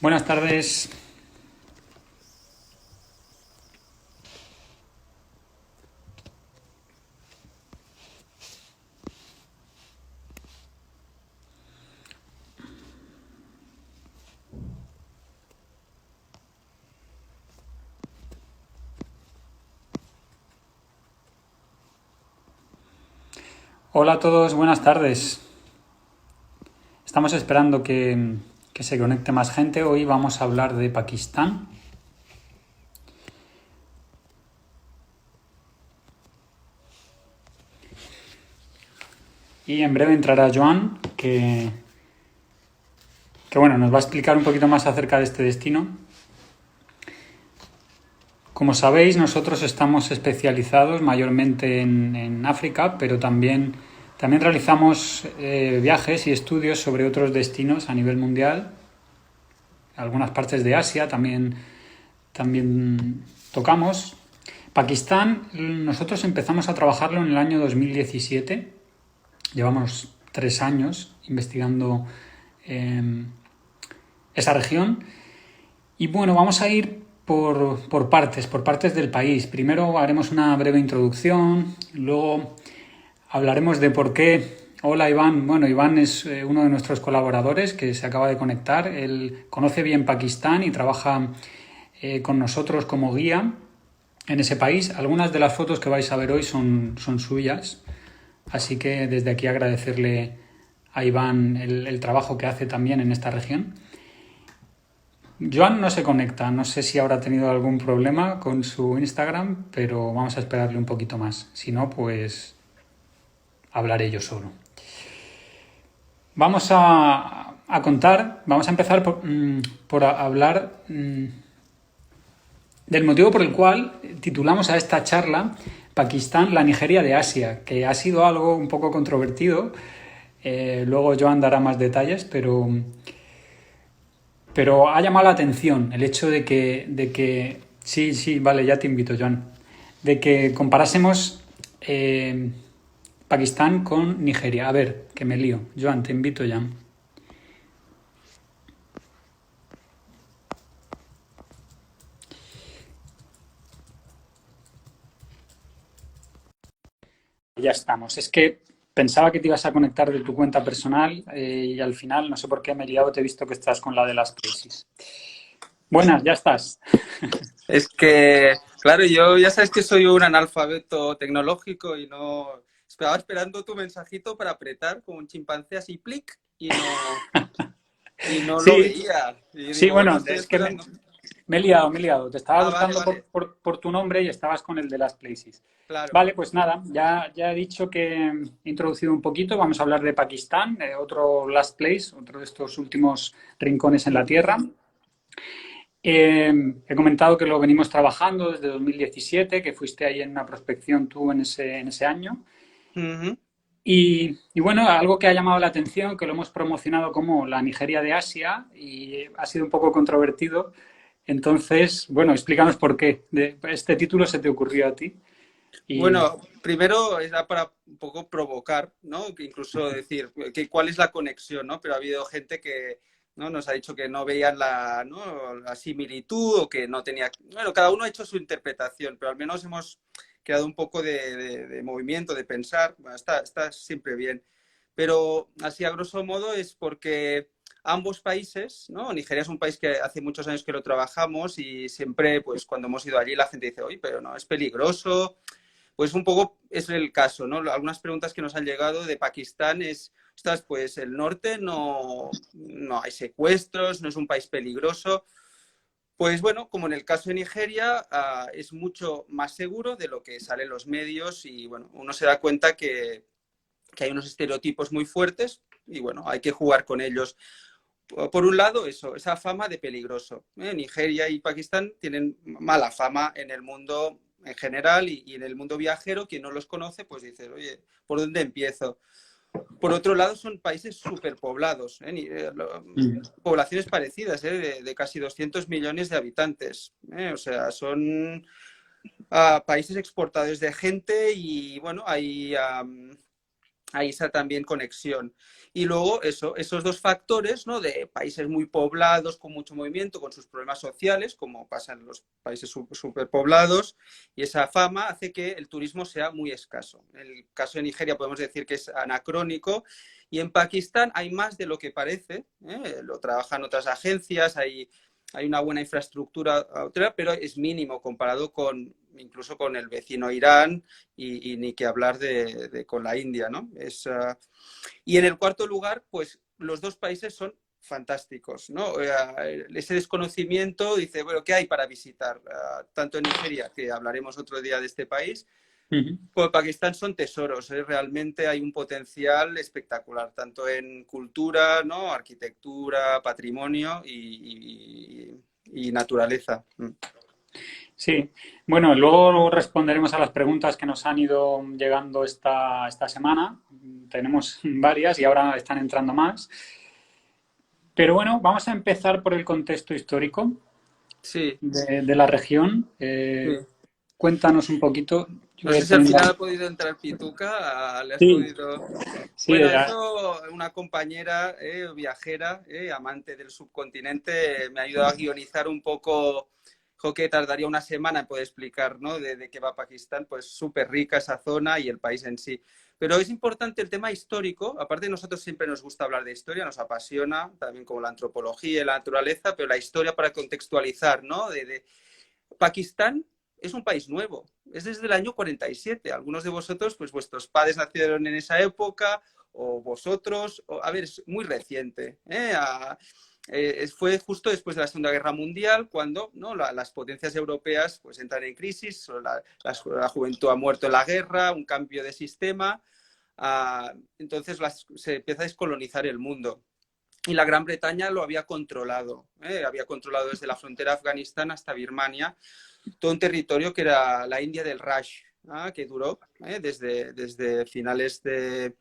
Buenas tardes. Hola a todos, buenas tardes. Estamos esperando que se conecte más gente. Hoy vamos a hablar de Pakistán. Y en breve entrará Joan, que bueno, nos va a explicar un poquito más acerca de este destino. Como sabéis, nosotros estamos especializados mayormente en África, pero también realizamos viajes y estudios sobre otros destinos a nivel mundial. Algunas partes de Asia también tocamos. Pakistán, nosotros empezamos a trabajarlo en el año 2017. Llevamos 3 años investigando esa región. Y bueno, vamos a ir por partes del país. Primero haremos una breve introducción, luego hablaremos de por qué. Hola Iván. Bueno, Iván es uno de nuestros colaboradores que se acaba de conectar. Él conoce bien Pakistán y trabaja con nosotros como guía en ese país. Algunas de las fotos que vais a ver hoy son suyas. Así que desde aquí agradecerle a Iván el trabajo que hace también en esta región. Joan no se conecta, no sé si habrá tenido algún problema con su Instagram, pero vamos a esperarle un poquito más. Si no, pues hablaré yo solo. Vamos a contar, vamos a empezar por hablar del motivo por el cual titulamos a esta charla Pakistán, la Nigeria de Asia, que ha sido algo un poco controvertido. Luego Joan dará más detalles, pero ha llamado la atención el hecho de que sí, vale, ya te invito, Joan, de que comparásemos Pakistán con Nigeria. A ver, que me lío. Joan, te invito ya. Ya estamos. Es que pensaba que te ibas a conectar de tu cuenta personal y al final, no sé por qué me he liado, te he visto que estás con la de las crisis. Buenas, ya estás. Es que, claro, yo ya sabes que soy un analfabeto tecnológico y no estaba esperando tu mensajito para apretar como un chimpancé así plic y no lo Sí, veía. Y sí, digo, bueno, bueno, estoy es que esperando. me he liado, me he liado. Te estaba Ah, vale, buscando vale, por tu nombre y estabas con el de las places. claro. Vale, pues nada, ya he dicho que he introducido un poquito. Vamos a hablar de Pakistán, otro last place, otro de estos últimos rincones en la Tierra. He comentado que lo venimos trabajando desde 2017, que fuiste ahí en una prospección tú en ese año. Ujú. Y bueno, algo que ha llamado la atención, que lo hemos promocionado como la Nigeria de Asia y ha sido un poco controvertido. Entonces, bueno, explícanos por qué este título se te ocurrió a ti. Y Bueno, primero era para un poco provocar, ¿no? Que incluso decir que cuál es la conexión, ¿no? Pero ha habido gente que, ¿no? Nos ha dicho que no veían la, ¿no? la similitud o que no tenía... Bueno, cada uno ha hecho su interpretación, pero al menos hemos creado un poco de movimiento, de pensar. Bueno, está siempre bien. Pero así a grosso modo es porque ambos países, ¿no? Nigeria es un país que hace muchos años que lo trabajamos y siempre, pues cuando hemos ido allí la gente dice, oye, pero no, es peligroso. Pues un poco es el caso, ¿no? Algunas preguntas que nos han llegado de Pakistán es, ostras, pues el norte no hay secuestros, no es un país peligroso. Pues bueno, como en el caso de Nigeria, es mucho más seguro de lo que sale en los medios y bueno, uno se da cuenta que hay unos estereotipos muy fuertes y bueno, hay que jugar con ellos. Por un lado, eso, esa fama de peligroso. Nigeria y Pakistán tienen mala fama en el mundo en general y en el mundo viajero. Quien no los conoce, pues dice, oye, ¿por dónde empiezo? Por otro lado, son países superpoblados, poblaciones parecidas, de casi 200 millones de habitantes. O sea, son países exportadores de gente y, bueno, hay hay esa también conexión. Y luego esos dos factores, ¿no? De países muy poblados, con mucho movimiento, con sus problemas sociales, como pasa en los países superpoblados, y esa fama hace que el turismo sea muy escaso. En el caso de Nigeria podemos decir que es anacrónico, y en Pakistán hay más de lo que parece, ¿eh? Lo trabajan otras agencias, hay una buena infraestructura, pero es mínimo comparado con incluso con el vecino Irán y ni que hablar con la India, ¿no? Y en el cuarto lugar, pues los dos países son fantásticos, ¿no? Ese desconocimiento dice, bueno, ¿qué hay para visitar? Tanto en Nigeria, que hablaremos otro día de este país, como en Pakistán son tesoros, ¿eh? Realmente hay un potencial espectacular, tanto en cultura, ¿no? Arquitectura, patrimonio y naturaleza. Sí, bueno, luego responderemos a las preguntas que nos han ido llegando esta semana. Tenemos varias y ahora están entrando más. Pero bueno, vamos a empezar por el contexto histórico Sí, de la región. sí. Cuéntanos un poquito. Yo No he sé si al tenido... final ha podido entrar Pituca, le has Sí, podido... sí, Bueno, eso, una compañera viajera, amante del subcontinente, me ha ayudado a guionizar un poco, que tardaría una semana en poder explicar, ¿no? De qué va Pakistán, pues súper rica esa zona y el país en sí. Pero es importante el tema histórico, aparte de nosotros siempre nos gusta hablar de historia, nos apasiona, también como la antropología y la naturaleza, pero la historia para contextualizar, ¿no? Pakistán es un país nuevo, es desde el año 47. Algunos de vosotros, pues vuestros padres nacieron en esa época, o vosotros, a ver, es muy reciente. Fue justo después de la Segunda Guerra Mundial cuando, ¿no? Las potencias europeas pues entran en crisis, la juventud ha muerto en la guerra, un cambio de sistema, entonces se empieza a descolonizar el mundo. Y la Gran Bretaña lo había controlado desde la frontera de Afganistán hasta Birmania, todo un territorio que era la India del Raj, que duró desde finales del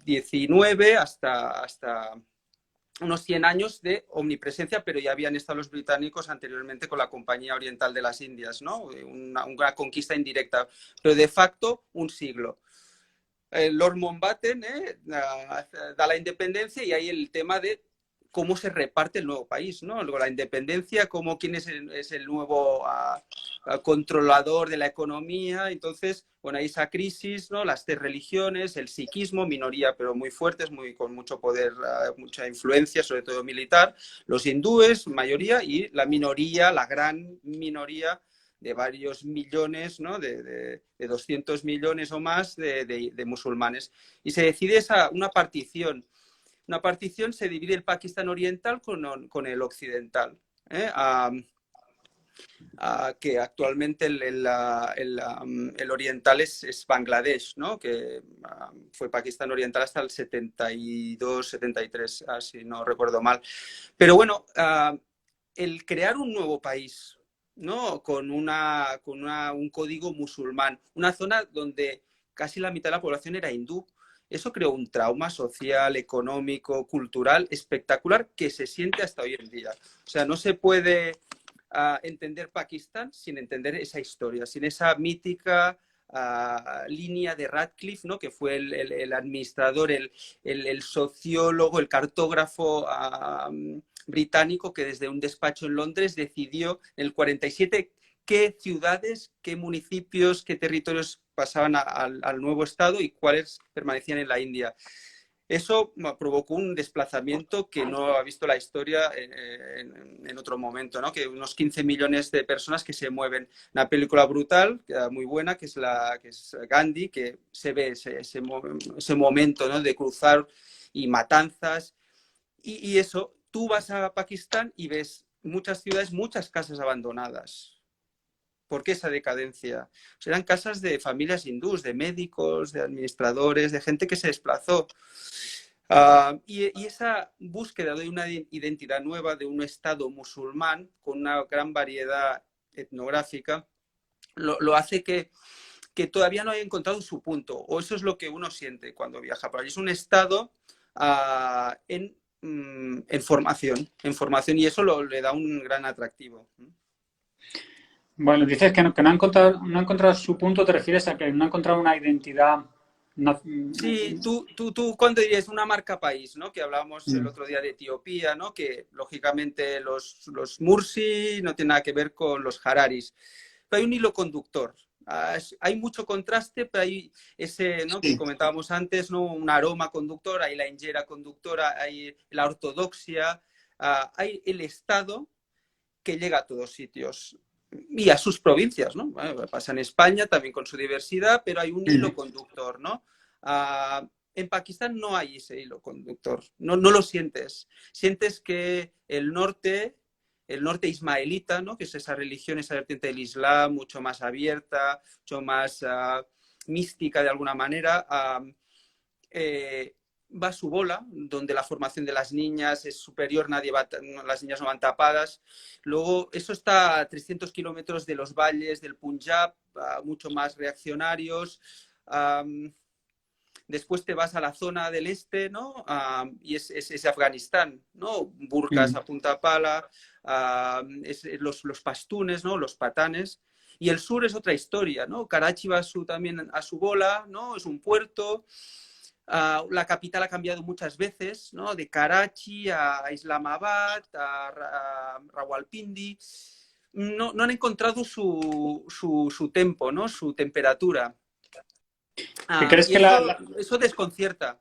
19 hasta unos 100 años de omnipresencia, pero ya habían estado los británicos anteriormente con la Compañía Oriental de las Indias, ¿no? Una conquista indirecta, pero de facto un siglo. Lord Mountbatten da la independencia y hay el tema de cómo se reparte el nuevo país, ¿no? Luego la independencia, quién es el nuevo controlador de la economía. Entonces, bueno, hay esa crisis, ¿no? Las tres religiones, el sikhismo, minoría pero muy fuertes, con mucho poder, mucha influencia, sobre todo militar, los hindúes, mayoría, y la minoría, la gran minoría de varios millones, ¿no? de 200 millones o más de musulmanes. Y se decide una partición. Una partición, se divide el Pakistán oriental con el occidental. Que actualmente el oriental es Bangladesh, ¿no? Que fue Pakistán oriental hasta el 72, 73, si no recuerdo mal. Pero bueno, el crear un nuevo país, ¿no? Con un código musulmán, una zona donde casi la mitad de la población era hindú. Eso creó un trauma social, económico, cultural espectacular que se siente hasta hoy en día. O sea, no se puede entender Pakistán sin entender esa historia, sin esa mítica línea de Radcliffe, ¿no? Que fue el administrador, el sociólogo, el cartógrafo británico que desde un despacho en Londres decidió en el 47 qué ciudades, qué municipios, qué territorios pasaban al nuevo estado y cuáles permanecían en la India. Eso provocó un desplazamiento que no ha visto la historia en otro momento, ¿no? Que unos 15 millones de personas que se mueven. Una película brutal, muy buena, que es Gandhi, que se ve ese momento, ¿no? De cruzar y matanzas. Y eso, tú vas a Pakistán y ves muchas ciudades, muchas casas abandonadas. ¿Por qué esa decadencia? Eran casas de familias hindús, de médicos, de administradores, de gente que se desplazó. Y esa búsqueda de una identidad nueva, de un Estado musulmán con una gran variedad etnográfica, lo hace que todavía no haya encontrado su punto, o eso es lo que uno siente cuando viaja por allí. Es un Estado en formación, y eso le da un gran atractivo. Bueno, dices que no ha encontrado su punto, te refieres a que no ha encontrado una identidad na- Sí, tú ¿cuándo dirías una marca país, ¿no? Que hablábamos el mm, otro día de Etiopía, ¿no? Que lógicamente los Mursi no tienen nada que ver con los Hararis. Pero hay un hilo conductor. Hay mucho contraste, pero hay ese, ¿no? Que Sí, comentábamos antes, ¿no? Un aroma conductor, hay la injera conductora, hay la ortodoxia, hay el Estado que llega a todos sitios y a sus provincias, ¿no? Bueno, pasa en España también con su diversidad, pero hay un hilo sí, conductor, ¿no? En Pakistán no hay ese hilo conductor, no lo sientes. Sientes que el norte ismaelita, ¿no? Que es esa religión, esa vertiente del Islam, mucho más abierta, mucho más mística de alguna manera, eh, va a su bola, donde la formación de las niñas es superior, las niñas no van tapadas. Luego, eso está a 300 kilómetros de los valles del Punjab, mucho más reaccionarios. Después te vas a la zona del este, ¿no? Y es Afganistán, ¿no? Burkas mm. a punta pala, los pastunes, ¿no? Los patanes. Y el sur es otra historia, ¿no? Karachi va también a su bola, ¿no? Es un puerto. La capital ha cambiado muchas veces, ¿no? De Karachi a Islamabad, a Rawalpindi. No han encontrado su tempo, ¿no? Su temperatura. ¿Qué crees Y que eso desconcierta.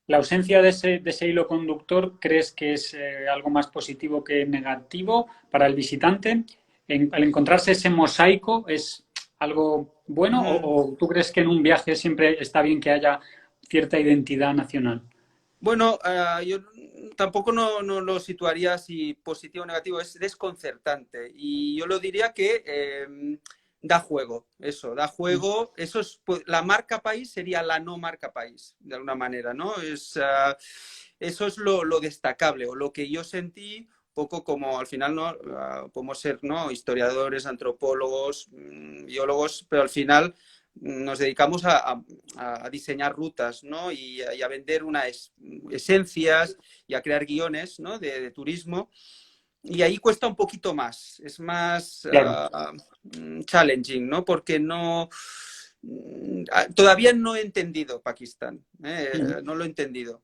la ausencia de ese hilo conductor crees que es algo más positivo que negativo para el visitante? Al encontrarse ese mosaico, ¿es algo bueno Mm. o tú crees que en un viaje siempre está bien que haya cierta identidad nacional? Bueno, yo tampoco no lo situaría si positivo o negativo, es desconcertante. Y yo lo diría que da juego, eso, da juego. Eso es, pues, la marca país sería la no marca país, de alguna manera, ¿no? Eso es lo destacable, o lo que yo sentí, poco como al final, ¿no? Podemos ser, ¿no? Historiadores, antropólogos, biólogos, pero al final nos dedicamos a diseñar rutas, ¿no? Y a vender unas esencias y a crear guiones, ¿no? De turismo. Y ahí cuesta un poquito más, es más Claro. challenging, ¿no? Porque todavía no he entendido Pakistán, no lo he entendido.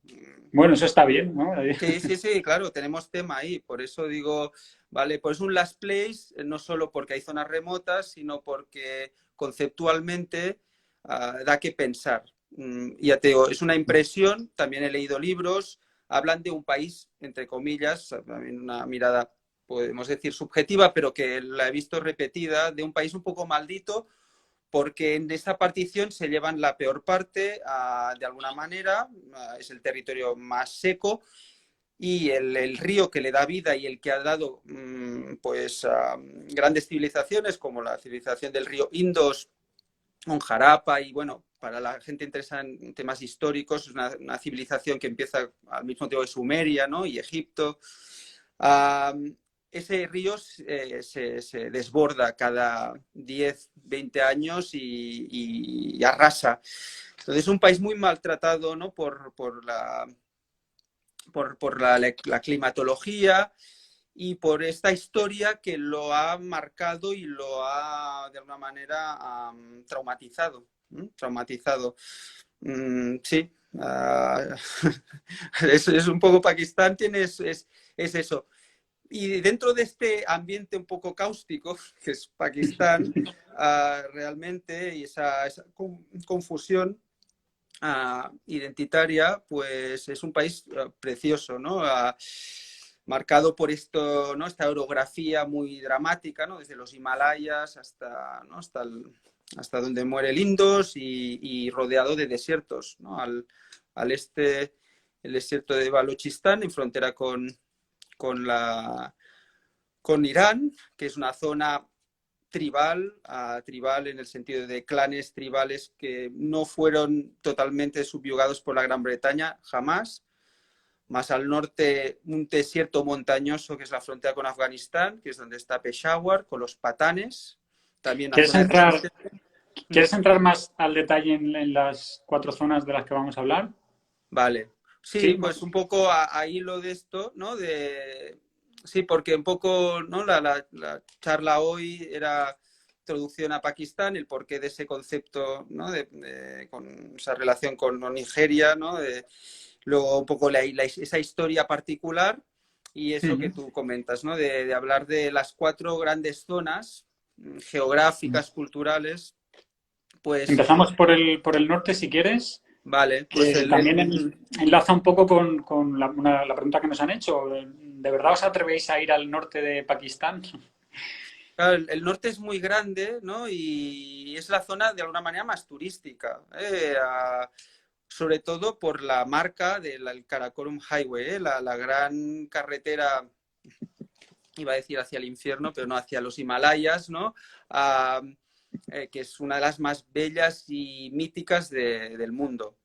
Bueno, eso está bien, ¿no? Sí, sí, sí, claro, tenemos tema ahí. Por eso digo, vale, pues un last place, no solo porque hay zonas remotas, sino porque conceptualmente da que pensar. Ya te digo, es una impresión, también he leído libros, hablan de un país, entre comillas, también una mirada, podemos decir, subjetiva, pero que la he visto repetida, de un país un poco maldito, porque en esta partición se llevan la peor parte, de alguna manera, es el territorio más seco y el río que le da vida y el que ha dado pues grandes civilizaciones como la civilización del río Indos, un Harappa y bueno, para la gente interesada en temas históricos, es una civilización que empieza al mismo tiempo de Sumeria, ¿no? Y Egipto. Ese río se desborda cada 10, 20 años y arrasa. Entonces es un país muy maltratado, ¿no? Por la climatología y por esta historia que lo ha marcado y lo ha, de alguna manera, traumatizado. Traumatizado. Sí. Es un poco Pakistán, es eso. Y dentro de este ambiente un poco cáustico, que es Pakistán, realmente, y esa confusión, identitaria, pues es un país precioso, ¿no? Marcado por esto, ¿no? Esta orografía muy dramática, ¿no? Desde los Himalayas hasta, ¿no? hasta donde muere el Indus y rodeado de desiertos, ¿no? Al este, el desierto de Balochistán, en frontera con, la, con Irán, que es una zona tribal en el sentido de clanes tribales que no fueron totalmente subyugados por la Gran Bretaña, jamás. Más al norte, un desierto montañoso que es la frontera con Afganistán, que es donde está Peshawar, con los patanes, también una ¿Quieres zona de entrar, resistencia. ¿quieres entrar más al detalle en las cuatro zonas de las que vamos a hablar? Vale. Sí, Sí, pues un poco a hilo de esto, ¿no? Sí, porque un poco, ¿no? La charla hoy era introducción a Pakistán, el porqué de ese concepto, ¿no? Con esa relación con Nigeria, ¿no? Luego un poco esa historia particular y eso que tú comentas, ¿no? De hablar de las 4 grandes zonas geográficas, culturales, pues Empezamos por el norte, si quieres, vale, pues que también enlaza un poco con la pregunta que nos han hecho. ¿De verdad os atrevéis a ir al norte de Pakistán? claro, el norte es muy grande, ¿no? Y es la zona de alguna manera más turística, sobre todo por la marca del Karakorum Highway, la gran carretera, iba a decir hacia el infierno, pero no, hacia los Himalayas, ¿no? Que es una de las más bellas y míticas del mundo,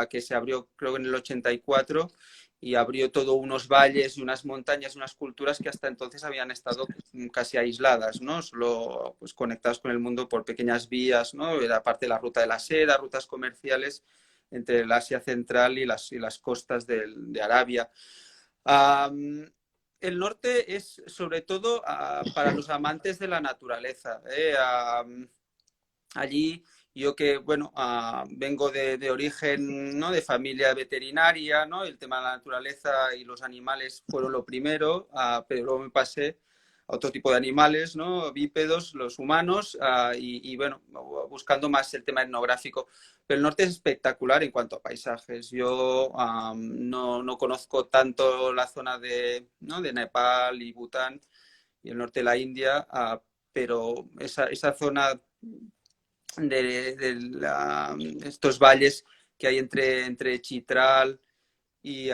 que se abrió creo en el 84 y abrió todo unos valles y unas montañas, unas culturas que hasta entonces habían estado casi aisladas, ¿no? Solo pues, conectadas con el mundo por pequeñas vías, ¿no? Era parte de la ruta de la seda, rutas comerciales entre el Asia Central y las costas de Arabia. El norte es sobre todo para los amantes de la naturaleza. Allí yo que, bueno, vengo de origen, ¿no? De familia veterinaria, ¿no? El tema de la naturaleza y los animales fueron lo primero, pero luego me pasé a otro tipo de animales, ¿no? Bípedos, los humanos, y, bueno, buscando más el tema etnográfico. Pero el norte es espectacular en cuanto a paisajes. Yo no conozco tanto la zona ¿no? de Nepal y Bután y el norte de la India, pero esa zona estos valles que hay entre Chitral y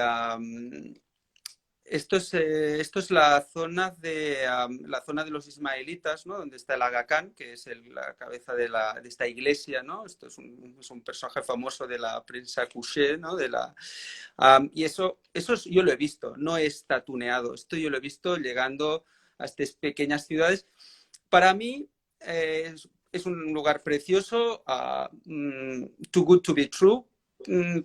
esto es la zona de los ismaelitas, ¿no? Donde está el Aga Khan, que es la cabeza de esta iglesia, ¿no? Esto es un personaje famoso de la prensa couché, ¿no? Y eso yo lo he visto, no está tuneado. Esto yo lo he visto llegando a estas pequeñas ciudades. Para mí es un lugar precioso, too good to be true.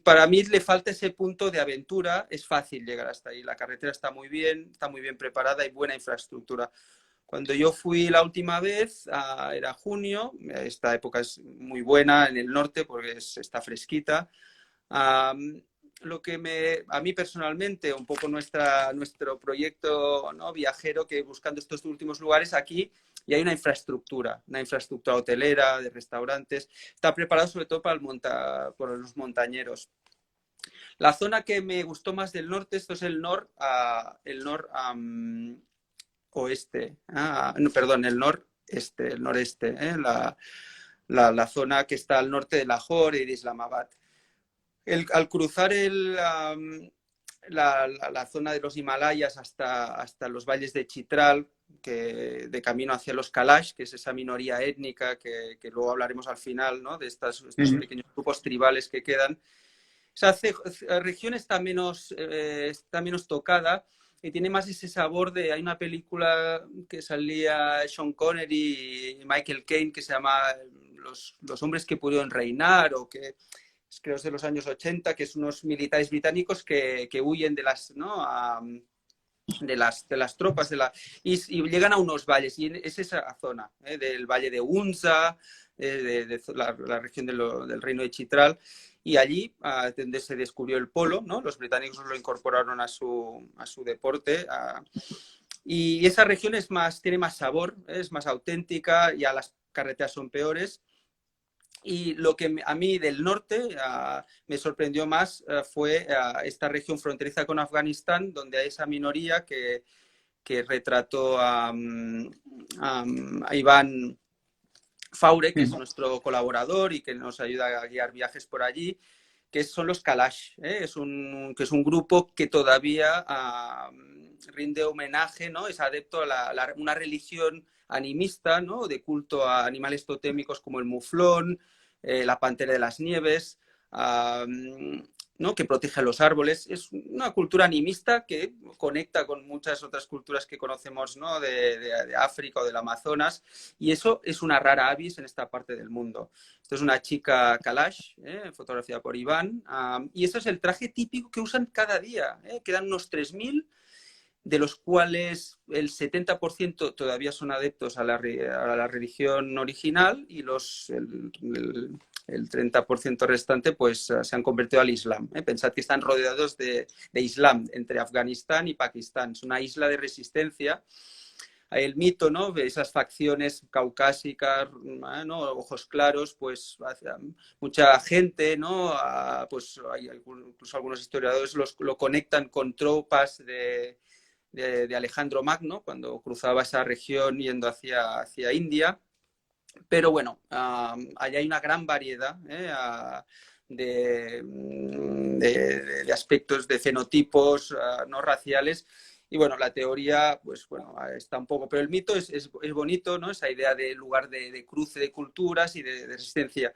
Para mí le falta ese punto de aventura, es fácil llegar hasta ahí, la carretera está muy bien preparada y buena infraestructura. Cuando yo fui la última vez, era junio, esta época es muy buena en el norte porque está fresquita. Lo que a mí personalmente, un poco nuestro proyecto, ¿no? Viajero, que buscando estos últimos lugares aquí, y hay una infraestructura hotelera, de restaurantes, está preparado sobre todo por los montañeros. La zona que me gustó más del norte, esto es el oeste, no, perdón, el noreste, la zona que está al norte de Lahore y de Islamabad. Al cruzar la zona de los Himalayas hasta los valles de Chitral, de camino hacia los Kalash, que es esa minoría étnica que luego hablaremos al final, ¿no? De estos pequeños grupos tribales que quedan. Esa región está menos tocada y tiene más ese sabor de... Hay una película que salía Sean Connery y Michael Caine que se llama Los hombres que pudieron reinar, o que creo es de los años 80, que es unos militares británicos que huyen de las, ¿no? de las tropas y llegan a unos valles, y es esa zona, del valle de Hunza, de la región del reino de Chitral, y allí donde se descubrió el polo, ¿no? Los británicos lo incorporaron a su deporte, y esa región tiene más sabor, es más auténtica, ya las carreteras son peores. Y lo que a mí del norte me sorprendió más fue esta región fronteriza con Afganistán, donde hay esa minoría que retrató a Iván Faure, que es nuestro colaborador y que nos ayuda a guiar viajes por allí, que son los Kalash, que es un grupo que todavía rinde homenaje, ¿no? Es adepto a una religión animista, ¿no? De culto a animales totémicos como el muflón, la pantera de las nieves, ¿no? Que protege a los árboles. Es una cultura animista que conecta con muchas otras culturas que conocemos, ¿no? de África o del Amazonas, y eso es una rara avis en esta parte del mundo. Esto es una chica Kalash, fotografiada por Iván, y eso es el traje típico que usan cada día. Quedan unos 3.000. de los cuales el 70% todavía son adeptos a la religión original y el 30% restante pues se han convertido al Islam. Pensad que están rodeados de Islam entre Afganistán y Pakistán. Es una isla de resistencia. El mito, ¿no? De esas facciones caucásicas, ¿no? Ojos claros, pues mucha gente, ¿no? Pues hay incluso algunos historiadores lo conectan con tropas de Alejandro Magno cuando cruzaba esa región yendo hacia India. Pero bueno, allá hay una gran variedad de aspectos, de fenotipos no raciales. Y bueno, la teoría, pues bueno, está un poco, pero el mito es bonito, ¿no? Esa idea de lugar de cruce de culturas y de resistencia.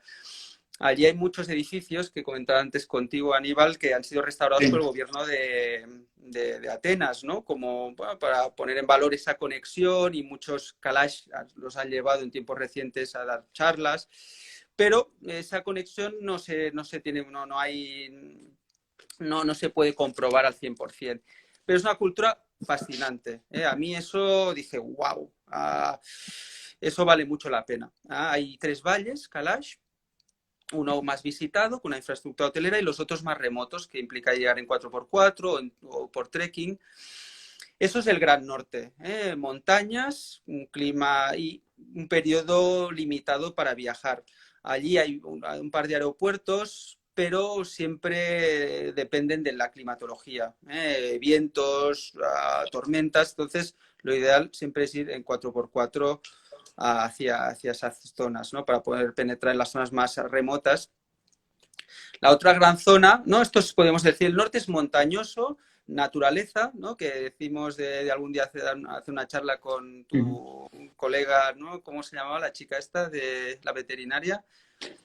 Allí hay muchos edificios que comentaba antes contigo, Aníbal, que han sido restaurados Sí. por el gobierno de Atenas, ¿no? Como bueno, para poner en valor esa conexión, y muchos Kalash los han llevado en tiempos recientes a dar charlas, pero esa conexión no se tiene, no se puede comprobar al 100%. Pero es una cultura fascinante. A mí eso dije, wow, eso vale mucho la pena. Hay 3 valles, Kalash, uno más visitado, con una infraestructura hotelera, y los otros más remotos, que implica llegar en 4x4 o por trekking. Eso es el Gran Norte. Montañas, un clima y un periodo limitado para viajar. Allí hay un par de aeropuertos, pero siempre dependen de la climatología. Vientos, tormentas. Entonces, lo ideal siempre es ir en 4x4 hacia esas zonas, ¿no? Para poder penetrar en las zonas más remotas. La otra gran zona, ¿no? Esto es, podemos decir, el norte es montañoso, naturaleza, ¿no? Que decimos de algún día hacer una charla con tu colega, ¿no? ¿Cómo se llamaba la chica esta de la veterinaria?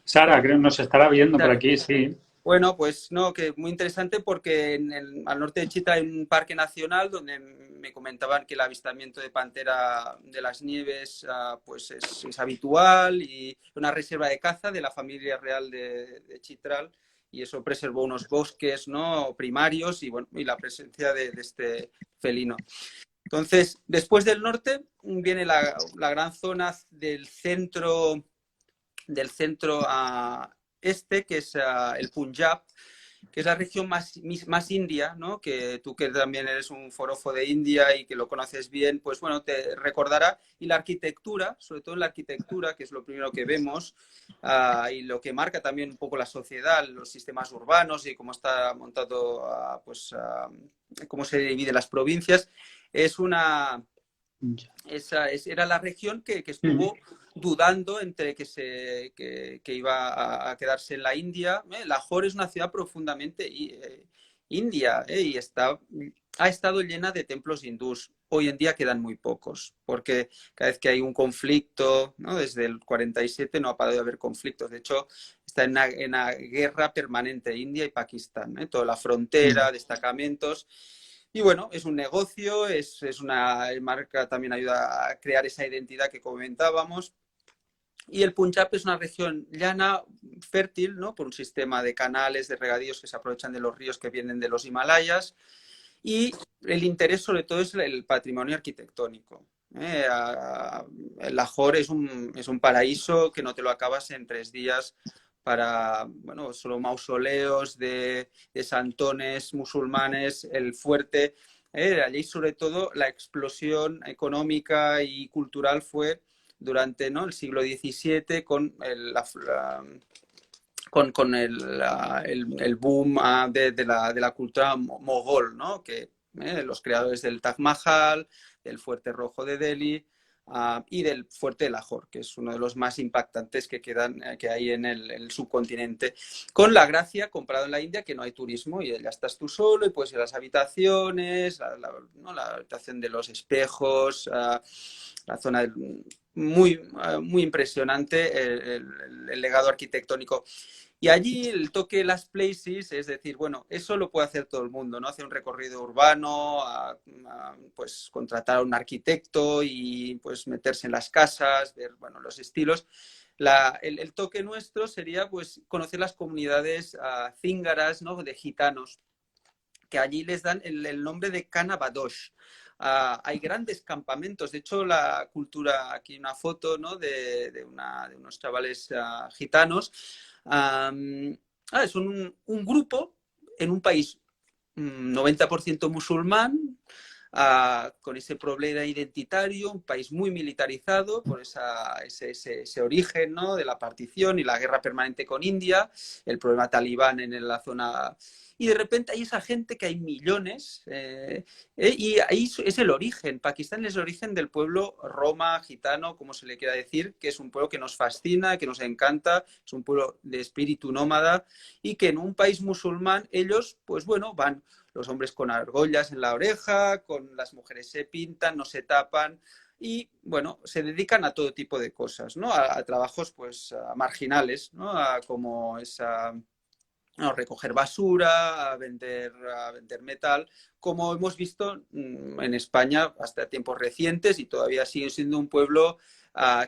Sara, creo que nos estará viendo por aquí, sí. Bueno, pues no, que muy interesante porque al norte de Chita hay un parque nacional donde me comentaban que el avistamiento de pantera de las nieves pues es habitual, y una reserva de caza de la familia real de Chitral, y eso preservó unos bosques, ¿no? Primarios, y bueno, y la presencia de este felino. Entonces, después del norte viene la gran zona del centro a este, que es el Punjab, que es la región más india, ¿no? Que tú, que también eres un forofo de India y que lo conoces bien, pues bueno, te recordará. Y la arquitectura, sobre todo la arquitectura, que es lo primero que vemos, y lo que marca también un poco la sociedad, los sistemas urbanos y cómo está montado, cómo se dividen las provincias, es una... era la región que estuvo dudando entre que iba a quedarse en la India. Lahore es una ciudad profundamente india, y ha estado llena de templos hindús. Hoy en día quedan muy pocos, porque cada vez que hay un conflicto, ¿no? Desde el 47 no ha parado de haber conflictos. De hecho, está en una guerra permanente India y Pakistán, toda la frontera, destacamentos. Y bueno, es un negocio, es una marca, también ayuda a crear esa identidad que comentábamos. Y el Punjab es una región llana, fértil, ¿no? Por un sistema de canales, de regadíos que se aprovechan de los ríos que vienen de los Himalayas. Y el interés sobre todo es el patrimonio arquitectónico. Lahore es un paraíso que no te lo acabas en 3 días, para, bueno, solo mausoleos de santones musulmanes, el fuerte. Allí sobre todo la explosión económica y cultural fue durante, ¿no? El siglo XVII con el boom de la cultura mogol, ¿no? Que los creadores del Taj Mahal, del Fuerte Rojo de Delhi, y del Fuerte de Lahore, que es uno de los más impactantes que hay en el subcontinente, con la gracia, comparado en la India, que no hay turismo y ya estás tú solo y puedes ir a las habitaciones, ¿no? La habitación de los espejos, la zona muy impresionante, el legado arquitectónico. Y allí el toque de las places, es decir, bueno, eso lo puede hacer todo el mundo, ¿no? Hacer un recorrido urbano, pues contratar a un arquitecto y pues meterse en las casas, ver, bueno, los estilos. El toque nuestro sería pues conocer las comunidades cíngaras, ¿no? De gitanos, que allí les dan el nombre de Cana Badosh. Hay grandes campamentos. De hecho, la cultura, aquí una foto, ¿no? de unos chavales gitanos. Son un grupo en un país 90% musulmán, con ese problema identitario, un país muy militarizado por ese origen, ¿no? de la partición y la guerra permanente con India, el problema talibán en la zona. Y de repente hay esa gente que hay millones, y ahí es el origen. Pakistán es el origen del pueblo roma, gitano, como se le quiera decir, que es un pueblo que nos fascina, que nos encanta, es un pueblo de espíritu nómada, y que en un país musulmán ellos, pues bueno, van los hombres con argollas en la oreja, con las mujeres se pintan, no se tapan, y bueno, se dedican a todo tipo de cosas, ¿no? A trabajos pues marginales, ¿no? Como esa recoger basura, a vender metal, como hemos visto en España hasta tiempos recientes, y todavía sigue siendo un pueblo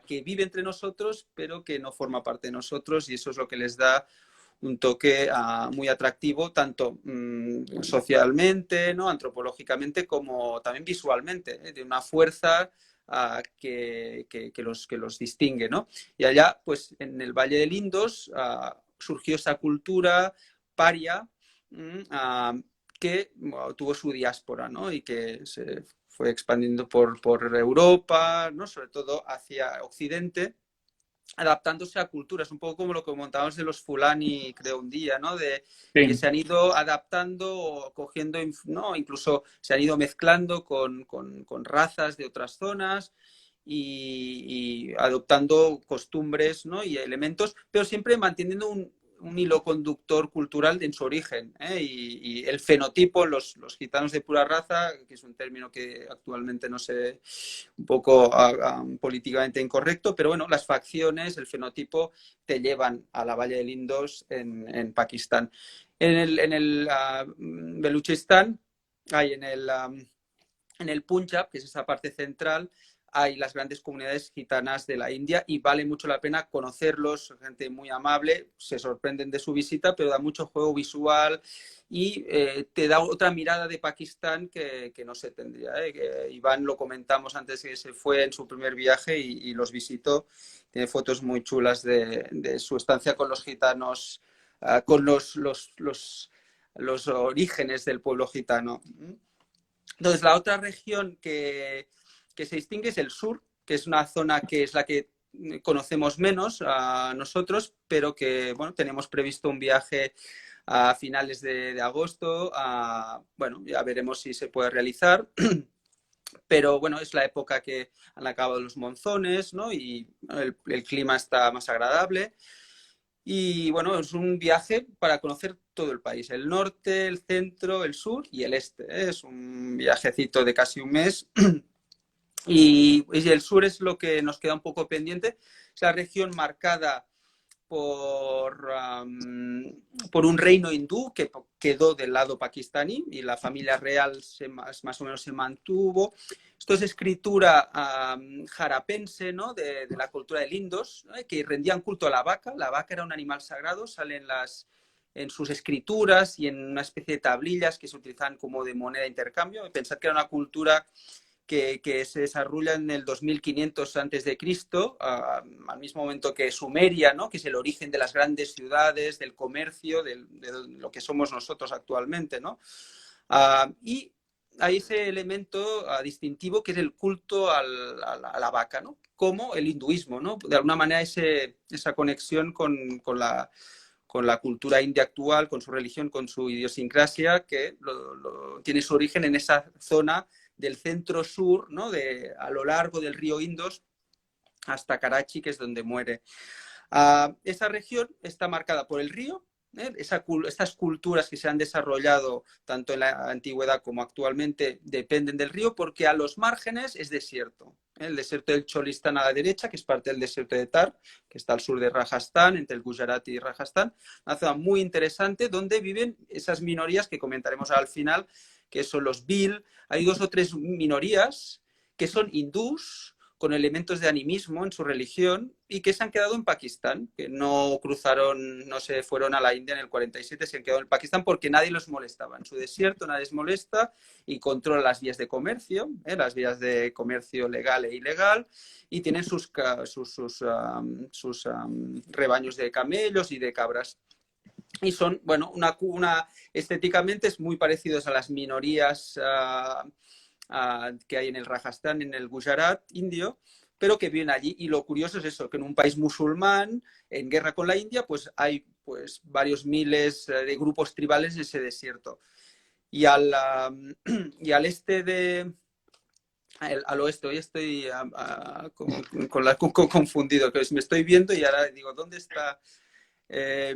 que vive entre nosotros, pero que no forma parte de nosotros, y eso es lo que les da un toque muy atractivo, tanto socialmente, ¿no? antropológicamente, como también visualmente, de una fuerza que los distingue, ¿no? Y allá, pues en el Valle del Indus, surgió esa cultura paria que tuvo su diáspora, ¿no? Y que se fue expandiendo por Europa, ¿no? Sobre todo hacia Occidente, adaptándose a culturas, un poco como lo que comentábamos de los fulani, creo, un día, ¿no? De que Sí. se han ido adaptando o cogiendo, ¿no? Incluso se han ido mezclando con razas de otras zonas y adoptando costumbres, ¿no? y elementos, pero siempre manteniendo un hilo conductor cultural en su origen, ¿eh? Y el fenotipo, los gitanos de pura raza, que es un término que actualmente no sé, un poco políticamente incorrecto, pero bueno, las facciones, el fenotipo te llevan a la Valle del Indus en Pakistán. En el Baluchistán, en el Punjab, que es esa parte central, hay las grandes comunidades gitanas de la India, y vale mucho la pena conocerlos, gente muy amable, se sorprenden de su visita, pero da mucho juego visual y te da otra mirada de Pakistán que no se tendría. Que Iván lo comentamos antes, que se fue en su primer viaje y los visitó, tiene fotos muy chulas de su estancia con los gitanos, con los orígenes del pueblo gitano. Entonces, la otra región que se distingue es el sur, que es una zona que es la que conocemos menos a nosotros, pero que, bueno, tenemos previsto un viaje a finales de agosto. Bueno, ya veremos si se puede realizar. Pero bueno, es la época que han acabado los monzones, ¿no? Y el clima está más agradable. Y bueno, es un viaje para conocer todo el país, el norte, el centro, el sur y el este, ¿eh? Es un viajecito de casi un mes. Y el sur es lo que nos queda un poco pendiente. Es la región marcada por, por un reino hindú que quedó del lado pakistaní, y la familia real más o menos se mantuvo. Esto es escritura jarapense, ¿no? de la cultura del Indus, ¿no? Que rendían culto a la vaca. La vaca era un animal sagrado, salen en sus escrituras y en una especie de tablillas que se utilizan como de moneda de intercambio. Pensad que era una cultura que se desarrolla en el 2500 antes de Cristo, al mismo momento que Sumeria, ¿no? que es el origen de las grandes ciudades, del comercio, de lo que somos nosotros actualmente, ¿no? Y hay ese elemento distintivo que es el culto a la vaca, ¿no? Como el hinduismo, ¿no? De alguna manera esa conexión con la cultura india actual, con su religión, con su idiosincrasia, que tiene su origen en esa zona del centro sur, ¿no? A lo largo del río Indus hasta Karachi, que es donde muere. Esa región está marcada por el río. Estas culturas que se han desarrollado tanto en la antigüedad como actualmente dependen del río, porque a los márgenes es desierto. El desierto del Cholistán a la derecha, que es parte del desierto de Thar, que está al sur de Rajasthan, entre el Gujarat y Rajasthan, una zona muy interesante donde viven esas minorías que comentaremos al final, que son los Bhil. Hay 2 o 3 minorías que son hindús, con elementos de animismo en su religión y que se han quedado en Pakistán, que no cruzaron, no se fueron a la India en el 47, se han quedado en Pakistán porque nadie los molestaba. En su desierto nadie les molesta y controla las vías de comercio, las vías de comercio legal e ilegal, y tienen sus rebaños de camellos y de cabras. Y son, bueno, estéticamente es muy parecidos a las minorías que hay en el Rajasthan, en el Gujarat indio, pero que viven allí. Y lo curioso es eso, que en un país musulmán, en guerra con la India, pues hay pues, varios miles de grupos tribales en ese desierto. Y al este de... Al oeste, hoy estoy confundido, que me estoy viendo y ahora digo, ¿dónde está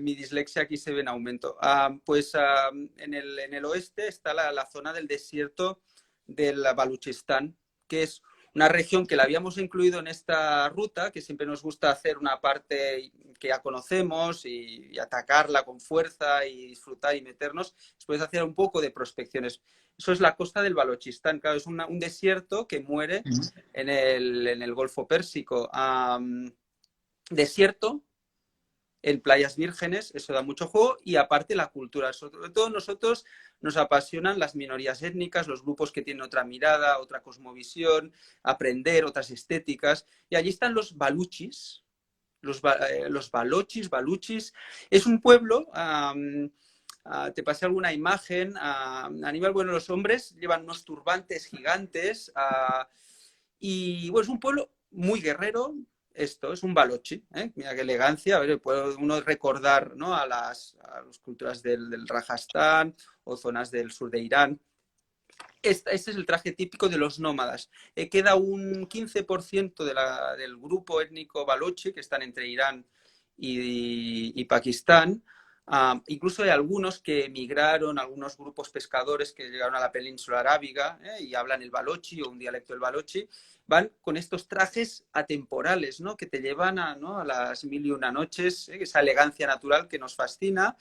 mi dislexia? Aquí se ve en aumento. En el oeste está la zona del desierto del Baluchistán, que es una región que la habíamos incluido en esta ruta, que siempre nos gusta hacer una parte que ya conocemos y atacarla con fuerza y disfrutar y meternos, después hacer un poco de prospecciones. Eso es la costa del Baluchistán, claro, es un desierto que muere en el Golfo Pérsico. Desierto en playas vírgenes, eso da mucho juego, y aparte la cultura. Sobre todo nosotros nos apasionan las minorías étnicas, los grupos que tienen otra mirada, otra cosmovisión, aprender otras estéticas, y allí están los baluchis, los baluchis. Es un pueblo, te pasé alguna imagen, Aníbal, bueno, los hombres llevan unos turbantes gigantes, y bueno, es un pueblo muy guerrero. Esto es un balochi, ¿eh? Mira qué elegancia. A ver, puede uno recordar, ¿no?, a las culturas del Rajasthan o zonas del sur de Irán. Este es el traje típico de los nómadas. Queda un 15% del grupo étnico balochi, que están entre Irán y Pakistán. Incluso hay algunos que emigraron, algunos grupos pescadores que llegaron a la península arábiga y hablan el balochi o un dialecto del balochi, van con estos trajes atemporales, ¿no?, que te llevan a las mil y una noches, esa elegancia natural que nos fascina,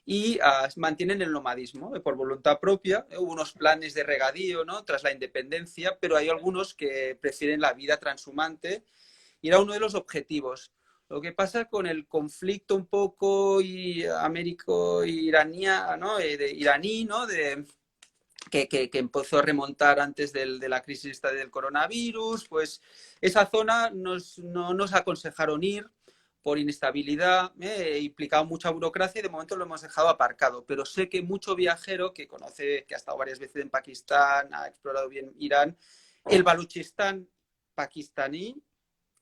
y mantienen el nomadismo por voluntad propia. Hubo unos planes de regadío, ¿no?, tras la independencia, pero hay algunos que prefieren la vida transhumante y era uno de los objetivos. Lo que pasa con el conflicto un poco américo-iraní, ¿no?, iraní, ¿no?, que empezó a remontar antes de la crisis del coronavirus, pues esa zona no nos aconsejaron ir por inestabilidad, implicaba mucha burocracia y de momento lo hemos dejado aparcado. Pero sé que mucho viajero que conoce, que ha estado varias veces en Pakistán, ha explorado bien Irán, el Baluchistán pakistaní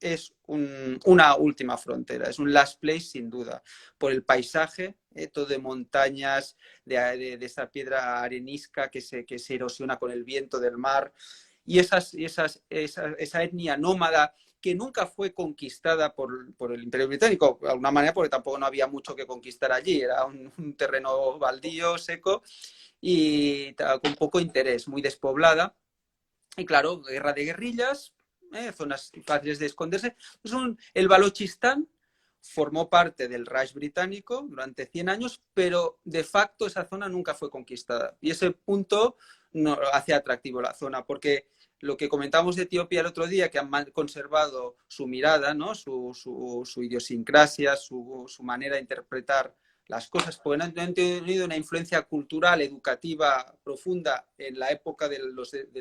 es una última frontera, es un last place sin duda, por el paisaje, todo de montañas, de esa piedra arenisca que se erosiona con el viento del mar, y esa etnia nómada que nunca fue conquistada por el Imperio Británico, de alguna manera, porque tampoco no había mucho que conquistar allí, era un terreno baldío, seco, y con poco interés, muy despoblada. Y claro, guerra de guerrillas, zonas fáciles de esconderse. El Baluchistán formó parte del Raj británico durante 100 años, pero de facto esa zona nunca fue conquistada. Y ese punto hace atractivo la zona, porque lo que comentamos de Etiopía el otro día, que han conservado su mirada, ¿no?, su idiosincrasia, su manera de interpretar las cosas, porque no han tenido una influencia cultural, educativa profunda en la época del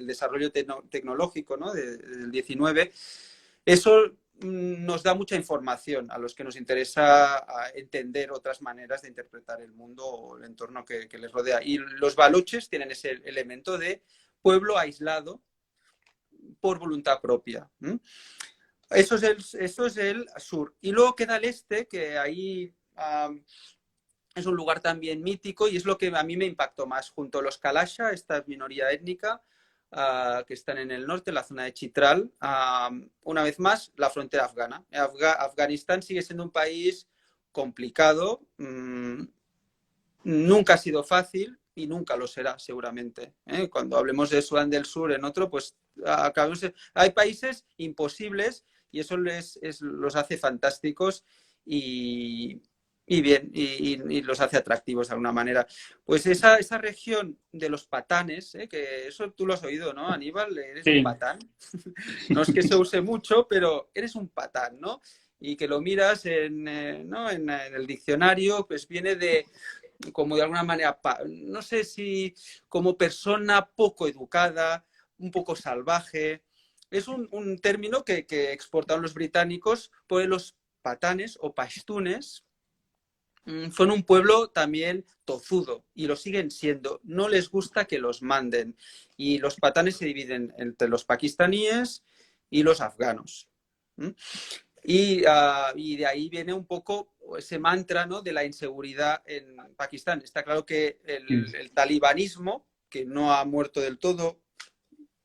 desarrollo tecnológico, ¿no?, del 19. Eso nos da mucha información a los que nos interesa entender otras maneras de interpretar el mundo o el entorno que les rodea. Y los baluches tienen ese elemento de pueblo aislado por voluntad propia. Eso es el sur. Y luego queda el este, que ahí es un lugar también mítico y es lo que a mí me impactó más, junto a los Kalasha, esta minoría étnica que están en el norte, en la zona de Chitral. Una vez más, la frontera afgana. Afganistán sigue siendo un país complicado, nunca ha sido fácil y nunca lo será seguramente. Cuando hablemos de Sudán del Sur en otro, pues hay países imposibles y eso los hace fantásticos y y bien, y los hace atractivos de alguna manera. Pues esa región de los patanes, que eso tú lo has oído, ¿no, Aníbal? Eres un Sí, patán. No es que se use mucho, pero eres un patán, ¿no? Y que lo miras ¿no? en el diccionario, pues viene de, como de alguna manera, no sé si como persona poco educada, un poco salvaje. Es un término que exportaron los británicos por los patanes o pashtunes. Son un pueblo también tozudo y lo siguen siendo. No les gusta que los manden. Y los patanes se dividen entre los pakistaníes y los afganos. Y de ahí viene un poco ese mantra, ¿no?, de la inseguridad en Pakistán. Está claro que sí. el talibanismo, que no ha muerto del todo,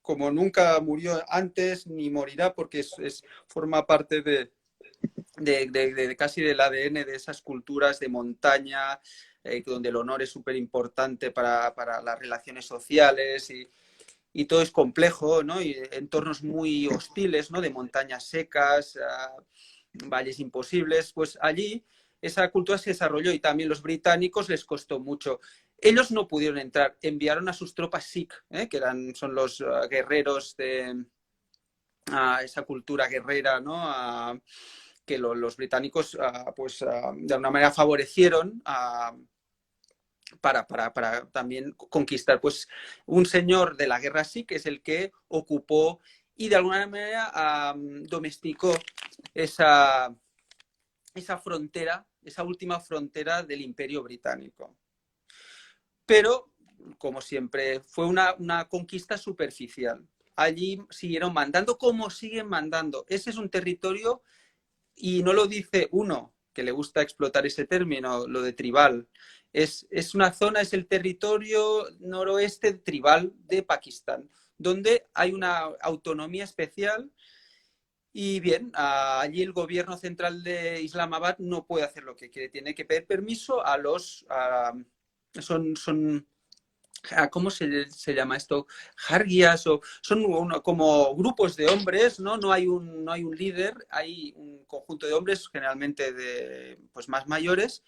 como nunca murió antes ni morirá, porque forma parte de casi del ADN de esas culturas de montaña, donde el honor es súper importante para las relaciones sociales y todo es complejo, ¿no? Y entornos muy hostiles, ¿no? De montañas secas, valles imposibles, pues allí esa cultura se desarrolló y también los británicos les costó mucho. Ellos no pudieron entrar, enviaron a sus tropas Sikh, que son los guerreros de esa cultura guerrera, ¿no? Que los británicos, pues, de alguna manera favorecieron para también conquistar. Pues un señor de la guerra Sikh es el que ocupó y de alguna manera domesticó esa frontera, esa última frontera del Imperio Británico. Pero, como siempre, fue una conquista superficial. Allí siguieron mandando como siguen mandando. Ese es un territorio, y no lo dice uno, que le gusta explotar ese término, lo de tribal. Es una zona, es el territorio noroeste tribal de Pakistán, donde hay una autonomía especial. Y bien, allí el gobierno central de Islamabad no puede hacer lo que quiere, tiene que pedir permiso a son ¿cómo se llama esto? Jarguías, o son como grupos de hombres, ¿no? No hay un líder, hay un conjunto de hombres, generalmente pues más mayores.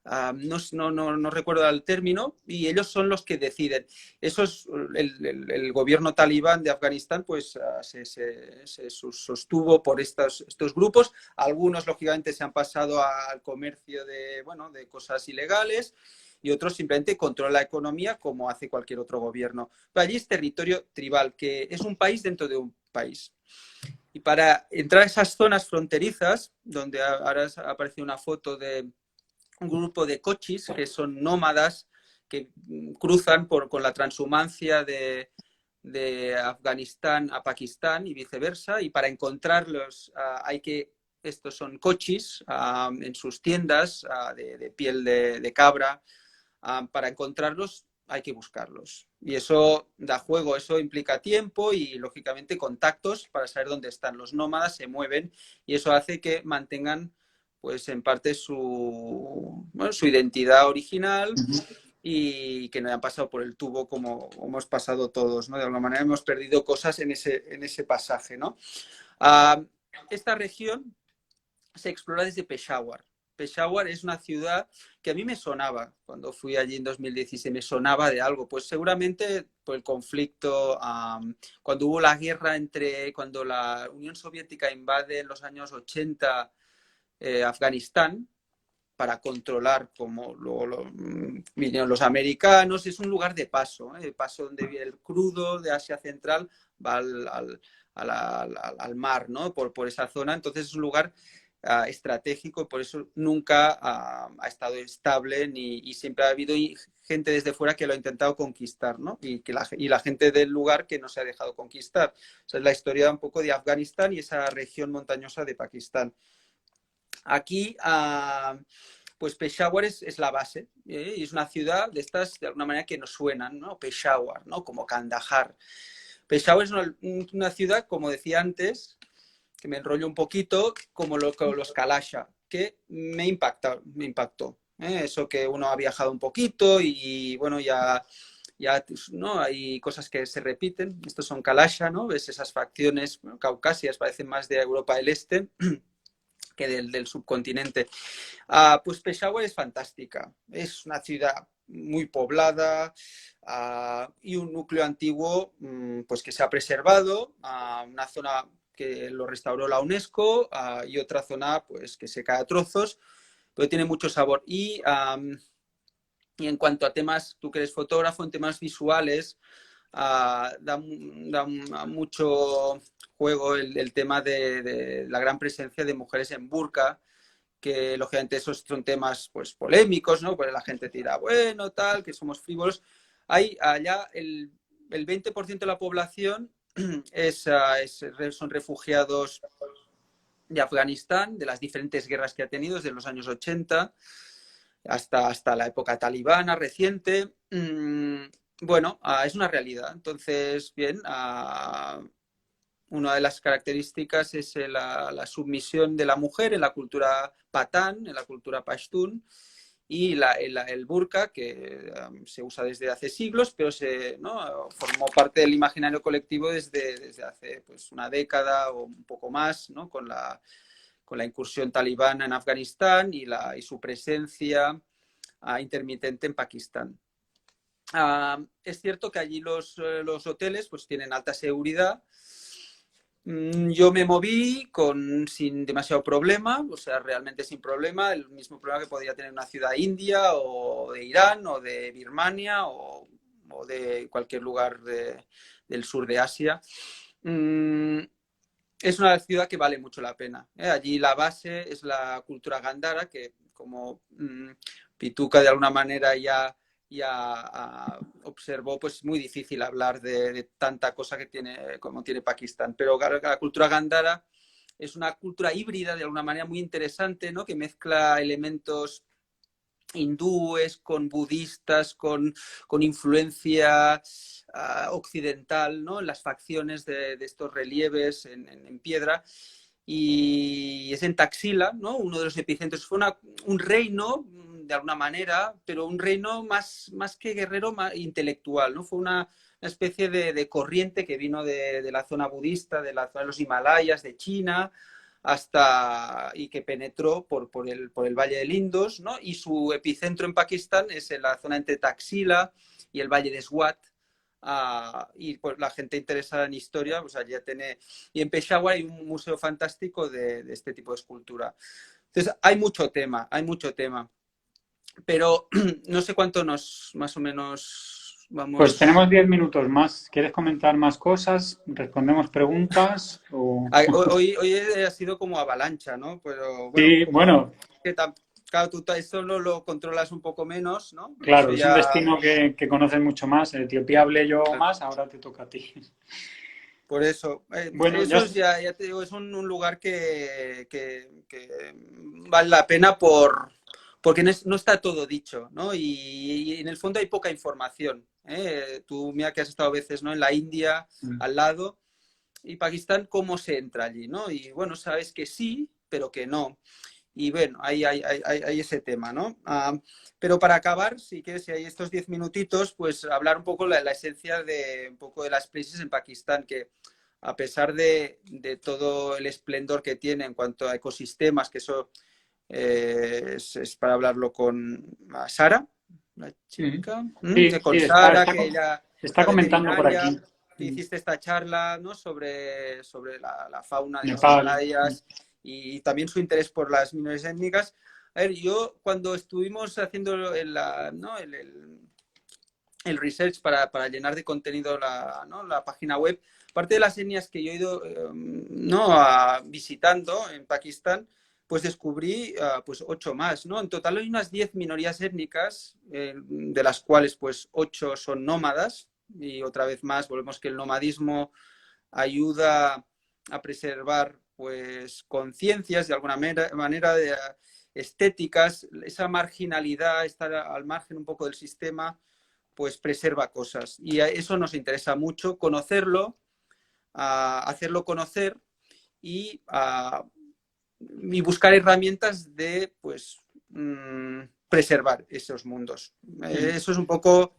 No recuerdo el término, y ellos son los que deciden. Eso es el gobierno talibán de Afganistán, pues se sostuvo por estos grupos. Algunos, lógicamente, se han pasado al comercio bueno, de cosas ilegales, y otros simplemente controlan la economía como hace cualquier otro gobierno. Pero allí es territorio tribal, que es un país dentro de un país. Y para entrar a esas zonas fronterizas, donde ahora aparece una foto de un grupo de cochis, que son nómadas, que cruzan con la transhumancia de Afganistán a Pakistán y viceversa, y para encontrarlos estos son cochis en sus tiendas de piel de cabra. Para encontrarlos hay que buscarlos. Y eso da juego, eso implica tiempo y, lógicamente, contactos para saber dónde están. Los nómadas se mueven y eso hace que mantengan, pues, en parte su identidad original, y que no hayan pasado por el tubo como hemos pasado todos, ¿no? De alguna manera hemos perdido cosas en ese pasaje, ¿no? Esta región se explora desde Peshawar. Peshawar es una ciudad que a mí me sonaba cuando fui allí en 2016, me sonaba de algo, pues seguramente por el conflicto, cuando hubo la guerra cuando la Unión Soviética invade en los años 80 Afganistán, para controlar, como luego vinieron los americanos. Es un lugar de paso, paso donde viene el crudo de Asia Central, va al mar, ¿no? Por esa zona. Entonces es un lugar estratégico, por eso nunca ha estado estable, y siempre ha habido gente desde fuera que lo ha intentado conquistar, ¿no? Y la gente del lugar que no se ha dejado conquistar. Esa es la historia un poco de Afganistán y esa región montañosa de Pakistán. Aquí, pues Peshawar es la base, y es una ciudad de estas, de alguna manera, que nos suenan, ¿no? Peshawar, ¿no? Como Kandahar. Peshawar es una ciudad, como decía antes, que me enrollo un poquito, como los Kalasha, que me impactó. Eso, que uno ha viajado un poquito y, bueno, ya ¿no? Hay cosas que se repiten. Estos son Kalasha, ¿no? Ves esas facciones, bueno, caucasias, parecen más de Europa del Este. que del subcontinente. Pues Peshawar es fantástica. Es una ciudad muy poblada y un núcleo antiguo pues que se ha preservado, una zona que lo restauró la UNESCO y otra zona pues que se cae a trozos, pero tiene mucho sabor. Y en cuanto a temas, tú que eres fotógrafo, en temas visuales, da mucho juego el tema de la gran presencia de mujeres en burka, que lógicamente esos son temas pues polémicos, ¿no? Pues la gente tira, bueno, tal, que somos frívolos. Hay allá el 20% de la población son refugiados de Afganistán, de las diferentes guerras que ha tenido desde los años 80 hasta la época talibana reciente. Bueno, es una realidad. Entonces, bien, una de las características es la submisión de la mujer en la cultura patán, en la cultura pashtun, y el burka, que se usa desde hace siglos, pero formó parte del imaginario colectivo desde hace pues, una década o un poco más, ¿no? Con la incursión talibana en Afganistán y su presencia intermitente en Pakistán. Es cierto que allí los hoteles pues, tienen alta seguridad. Yo me moví sin demasiado problema, o sea, realmente sin problema, el mismo problema que podría tener una ciudad india o de Irán o de Birmania o de cualquier lugar del sur de Asia. Es una ciudad que vale mucho la pena. Allí la base es la cultura gandhara, que como Pituca de alguna manera ya observó, pues muy difícil hablar de tanta cosa como tiene Pakistán. Pero la cultura gandhara es una cultura híbrida de alguna manera muy interesante, ¿no? Que mezcla elementos hindúes con budistas, con influencia occidental, ¿no? En las facciones de estos relieves en piedra. Y es en Taxila, ¿no? Uno de los epicentros. Fue un reino, de alguna manera, pero un reino más que guerrero, más intelectual, ¿no? Fue una especie de corriente que vino de la zona budista, de la zona de los Himalayas, de China, y que penetró por el Valle del Indus, ¿no? Y su epicentro en Pakistán es en la zona entre Taxila y el Valle de Swat. Y pues la gente interesada en historia, pues allí tiene. Y en Peshawar hay un museo fantástico de este tipo de escultura. Entonces, hay mucho tema. Pero no sé cuánto más o menos vamos. Pues tenemos 10 minutos más. ¿Quieres comentar más cosas? ¿Respondemos preguntas? Hoy ha sido como avalancha, ¿no? Pero bueno, Sí, bueno, claro, tú eso lo controlas un poco menos, ¿no? claro, Eso es un ya. destino que conoces mucho más. En Etiopía hablé yo más, ahora te toca a ti. Por eso, Bueno, eso ya te digo, es un lugar que vale la pena porque no está todo dicho, ¿no? Y en el fondo hay poca información. Tú, mira que has estado a veces, ¿no? En la India, al lado, y Pakistán, ¿cómo se entra allí, ¿no? Y bueno, sabes que sí, pero que no. Y bueno, hay ese tema, ¿no? Pero para acabar, si quieres, si hay estos 10 minutitos, pues hablar un poco la esencia un poco de las places en Pakistán, que a pesar de todo el esplendor que tiene en cuanto a ecosistemas, que eso es para hablarlo con Sara, la chica, con sí, Sara, que ella es está la comentando por veterinaria, aquí. que hiciste esta charla, ¿no? sobre la fauna de los Nepal. Himalayas y también su interés por las minorías étnicas. A ver, yo cuando estuvimos haciendo el research para llenar de contenido la página web, parte de las etnias que yo he ido visitando en Pakistán, pues descubrí pues 8 más, ¿no? En total hay unas 10 minorías étnicas, de las cuales pues 8 son nómadas, y otra vez más volvemos que el nomadismo ayuda a preservar pues conciencias de alguna manera de estéticas, esa marginalidad, estar al margen un poco del sistema, pues preserva cosas. Y a eso nos interesa mucho, conocerlo, hacerlo conocer y buscar herramientas de pues preservar esos mundos. Eso es un poco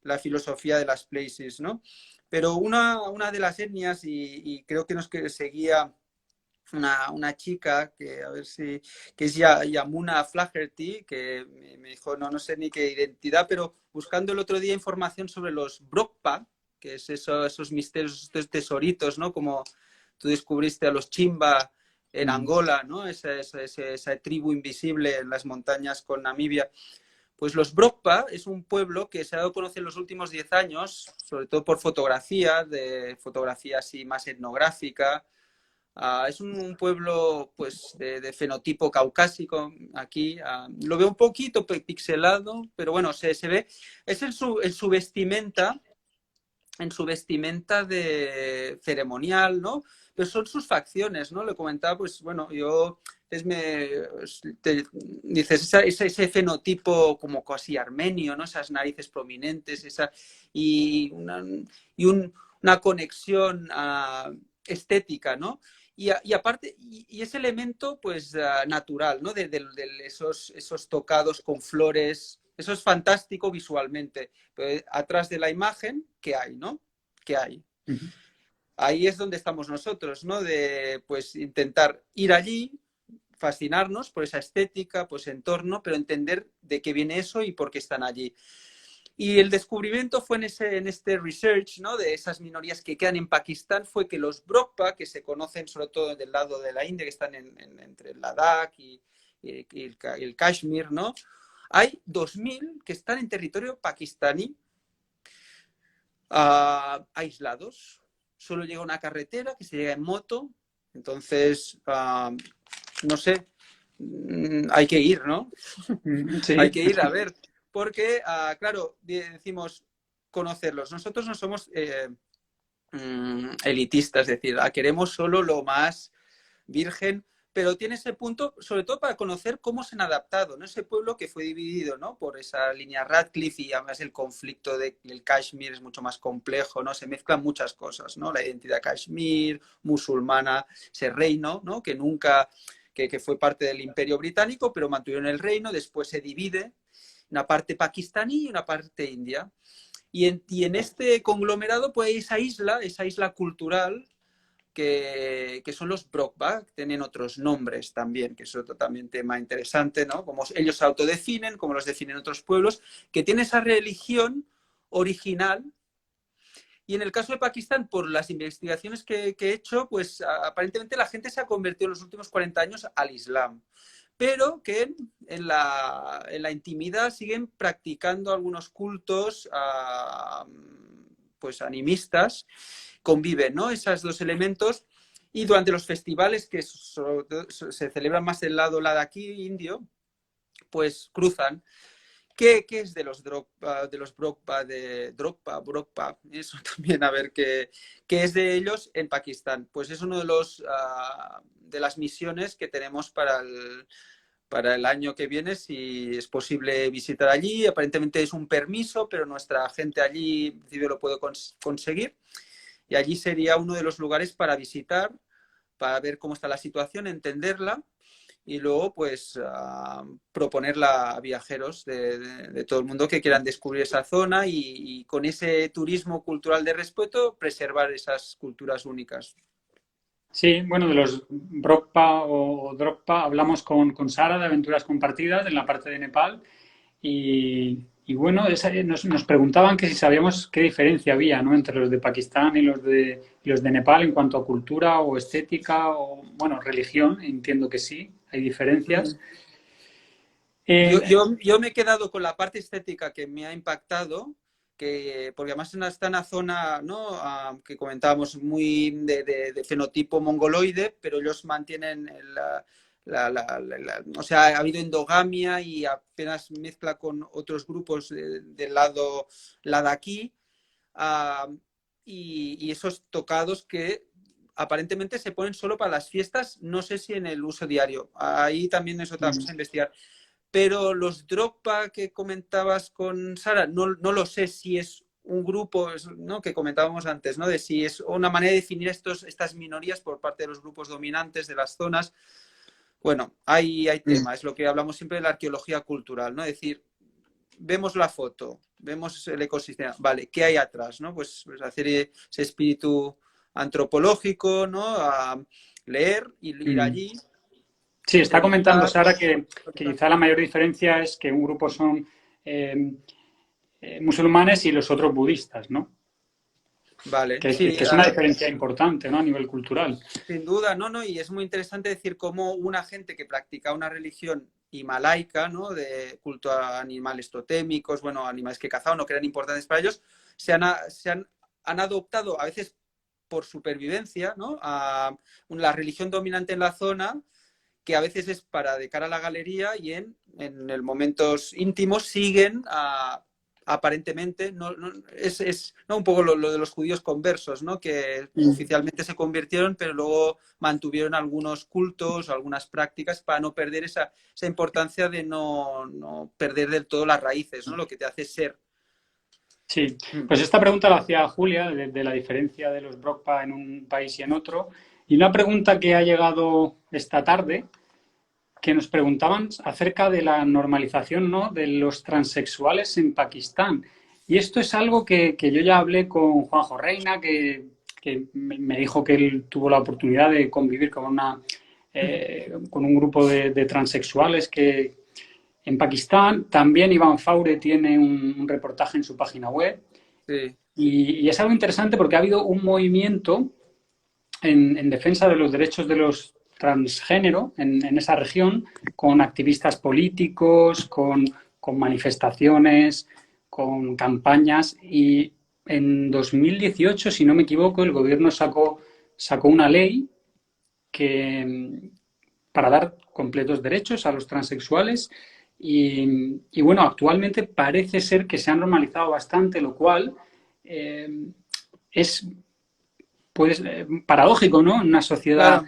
la filosofía de las places, ¿no? Pero una de las etnias, y creo que nos seguía una chica que, a ver si, que es Yamuna Flaherty, que me dijo, no sé ni qué identidad, pero buscando el otro día información sobre los Brokpa, que es esos misterios, estos tesoritos, ¿no? Como tú descubriste a los Chimba en Angola, ¿no? Esa tribu invisible en las montañas con Namibia. Pues los Brokpa es un pueblo que se ha dado a conocer en los últimos 10 años, sobre todo por fotografía, de fotografía así más etnográfica. Es un pueblo pues de fenotipo caucásico aquí. Lo veo un poquito pixelado, pero bueno, se ve. Es en su vestimenta, de ceremonial, ¿no? Pero son sus facciones, ¿no? Le comentaba, pues bueno, dices, ese fenotipo como casi armenio, ¿no? Esas narices prominentes, y una conexión estética, ¿no? Y aparte, y ese elemento, pues, natural, ¿no? De esos tocados con flores, eso es fantástico visualmente. Pero atrás de la imagen, ¿qué hay, no? ¿Qué hay? Ahí es donde estamos nosotros, ¿no? De, pues, intentar ir allí, fascinarnos por esa estética, por ese entorno, pero entender de qué viene eso y por qué están allí. Y el descubrimiento fue en este research, ¿no? De esas minorías que quedan en Pakistán, fue que los Brokpa, que se conocen sobre todo del lado de la India, que están entre el Ladakh y el Kashmir, ¿no? Hay 2.000 que están en territorio pakistaní, aislados. Solo llega una carretera que se llega en moto. Entonces, no sé, hay que ir, ¿no? Sí. Hay que ir a ver. Porque, claro, decimos conocerlos. Nosotros no somos elitistas, es decir, queremos solo lo más virgen, pero tiene ese punto, sobre todo para conocer cómo se han adaptado, ¿no? Ese pueblo que fue dividido, ¿no? Por esa línea Radcliffe, y además el conflicto del Kashmir es mucho más complejo, ¿no? Se mezclan muchas cosas, ¿no? La identidad Kashmir, musulmana, ese reino, ¿no? Que nunca, que fue parte del Imperio Británico, pero mantuvieron el reino, después se divide, una parte pakistaní y una parte india. Y en este conglomerado, pues esa isla cultural, que son los Brokba, tienen otros nombres también, que es otro también tema interesante, ¿no? Como ellos se autodefinen, como los definen otros pueblos, que tiene esa religión original. Y en el caso de Pakistán, por las investigaciones que he hecho, pues aparentemente la gente se ha convertido en los últimos 40 años al Islam, pero que en la intimidad siguen practicando algunos cultos pues animistas, conviven, ¿no? Esos dos elementos, y durante los festivales que se celebran más del lado aquí indio, pues cruzan. ¿Qué es de los Brokpa, Brokpa? Eso también, a ver, ¿qué es de ellos en Pakistán? Pues es uno de las misiones que tenemos para el año que viene, si es posible visitar allí. Aparentemente es un permiso, pero nuestra gente allí lo puede conseguir. Y allí sería uno de los lugares para visitar, para ver cómo está la situación, entenderla, y luego pues proponerla a viajeros de todo el mundo que quieran descubrir esa zona, y con ese turismo cultural de respeto preservar esas culturas únicas. Sí, bueno, de los Brokpa o Droppa hablamos con Sara de Aventuras Compartidas en la parte de Nepal y bueno, nos preguntaban que si sabíamos qué diferencia había, ¿no? Entre los de Pakistán y los de Nepal en cuanto a cultura o estética o, bueno, religión. Entiendo que sí, hay diferencias. Yo me he quedado con la parte estética que me ha impactado, porque además está en una zona, ¿no? Que comentábamos muy de fenotipo mongoloide, pero ellos mantienen o sea, ha habido endogamia y apenas mezcla con otros grupos del lado ladaquí, y esos tocados que aparentemente se ponen solo para las fiestas, no sé si en el uso diario. Ahí también es otra cosa a investigar. Pero los Drogba que comentabas con Sara, no lo sé si es un grupo, ¿no? Que comentábamos antes, ¿no? De si es una manera de definir estas minorías por parte de los grupos dominantes de las zonas. Bueno, hay tema, es lo que hablamos siempre de la arqueología cultural, ¿no? Es decir, vemos la foto, vemos el ecosistema, vale, ¿qué hay atrás, no? Pues hacer ese espíritu antropológico, ¿no? leer, ir Mm. allí, Sí, está comentando entrevistar. Sara que quizá la mayor diferencia es que un grupo son eh, musulmanes y los otros budistas, ¿no? Vale, Que sí, es una diferencia importante, ¿no? A nivel cultural. sin duda, no, no, y es muy interesante decir cómo una gente que practica una religión himalaica, ¿no? De culto a animales totémicos, bueno, animales que cazaban o que eran importantes para ellos, han adoptado a veces por supervivencia, ¿no? A la religión dominante en la zona, que a veces es para de cara a la galería y en el momentos íntimos siguen aparentemente, ¿no? Un poco lo de los judíos conversos, ¿no? Que Mm. oficialmente se convirtieron, pero luego mantuvieron algunos cultos, algunas prácticas para no perder esa importancia de no perder del todo las raíces, ¿no? Lo que te hace ser. Sí, pues esta pregunta la hacía Julia de la diferencia de los BROCPA en un país y en otro. Y una pregunta que ha llegado esta tarde, que nos preguntaban acerca de la normalización, ¿no? De los transexuales en Pakistán. Y esto es algo que yo ya hablé con Juanjo Reina, que me dijo que él tuvo la oportunidad de convivir con un grupo de transexuales que, en Pakistán. También Iván Faure tiene un reportaje en su página web. Sí, Y es algo interesante porque ha habido un movimiento defensa de los derechos de los transgénero en esa región, con activistas políticos, con manifestaciones, con campañas. Y en 2018, si no me equivoco, el gobierno sacó una ley que, para dar completos derechos a los transexuales. Y bueno, actualmente parece ser que se han normalizado bastante, lo cual es pues paradójico, ¿no? En una sociedad